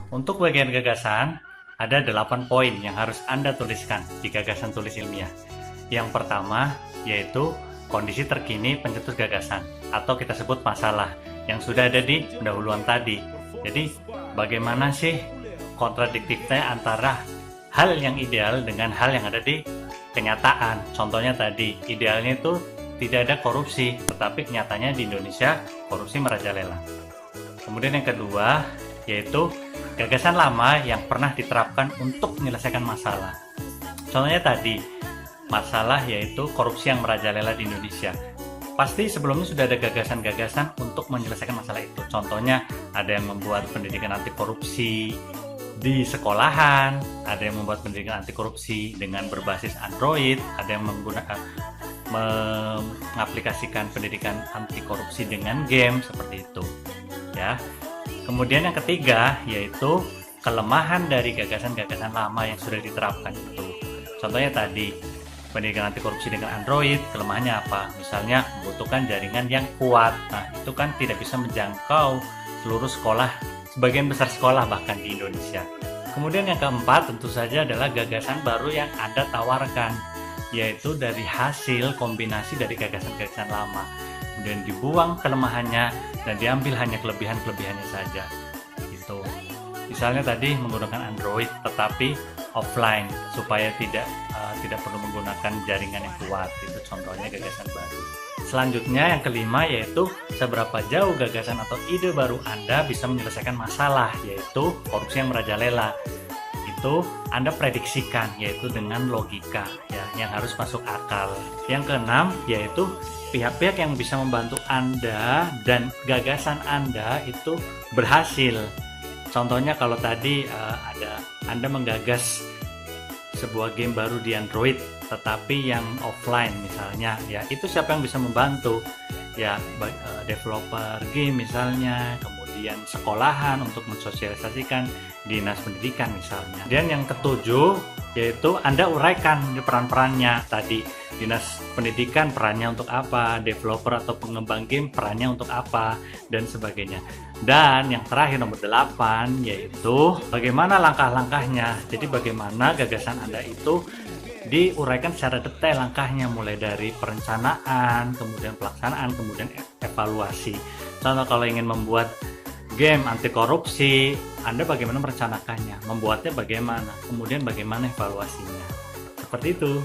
Untuk bagian gagasan, ada 8 poin yang harus Anda tuliskan di gagasan tulis ilmiah. Yang pertama, yaitu kondisi terkini pencetus gagasan, atau kita sebut masalah, yang sudah ada di pendahuluan tadi. Jadi, bagaimana sih kontradiktifnya antara hal yang ideal dengan hal yang ada di kenyataan. Contohnya tadi, idealnya itu tidak ada korupsi, tetapi nyatanya di Indonesia korupsi merajalela. Kemudian yang kedua, yaitu gagasan lama yang pernah diterapkan untuk menyelesaikan masalah. Contohnya tadi, masalah yaitu korupsi yang merajalela di Indonesia. Pasti sebelumnya sudah ada gagasan-gagasan untuk menyelesaikan masalah itu. Contohnya, ada yang membuat pendidikan anti korupsi di sekolahan, ada yang membuat pendidikan anti korupsi dengan berbasis Android, ada yang mengaplikasikan pendidikan anti korupsi dengan game seperti itu. Ya. Kemudian yang ketiga yaitu kelemahan dari gagasan-gagasan lama yang sudah diterapkan itu. Contohnya tadi, pendidikan anti korupsi dengan Android, kelemahannya apa? Misalnya membutuhkan jaringan yang kuat. Nah, itu kan tidak bisa menjangkau seluruh sekolah, sebagian besar sekolah bahkan di Indonesia. Kemudian yang keempat tentu saja adalah gagasan baru yang Anda tawarkan, yaitu dari hasil kombinasi dari gagasan-gagasan lama. Kemudian dibuang kelemahannya dan diambil hanya kelebihan-kelebihannya saja. Gitu. Misalnya tadi menggunakan Android tetapi offline supaya tidak perlu menggunakan jaringan yang kuat. Itu contohnya gagasan baru. Selanjutnya yang kelima yaitu seberapa jauh gagasan atau ide baru Anda bisa menyelesaikan masalah, yaitu korupsi yang merajalela. Itu Anda prediksikan, yaitu dengan logika ya, yang harus masuk akal. Yang keenam yaitu pihak-pihak yang bisa membantu Anda dan gagasan Anda itu berhasil. Contohnya kalau tadi ada Anda menggagas sebuah game baru di Android tetapi yang offline misalnya, ya itu siapa yang bisa membantu? Ya developer game misalnya, kemudian sekolahan untuk mensosialisasikan, dinas pendidikan misalnya. Dan yang ketujuh yaitu Anda uraikan peran-perannya tadi. Dinas pendidikan perannya untuk apa, developer atau pengembang game perannya untuk apa, dan sebagainya. Dan yang terakhir nomor 8 yaitu bagaimana langkah-langkahnya. Jadi bagaimana gagasan Anda itu diuraikan secara detail langkahnya, mulai dari perencanaan, kemudian pelaksanaan, kemudian evaluasi. Contoh kalau ingin membuat game anti korupsi, Anda bagaimana merencanakannya, membuatnya bagaimana, kemudian bagaimana evaluasinya. Seperti itu.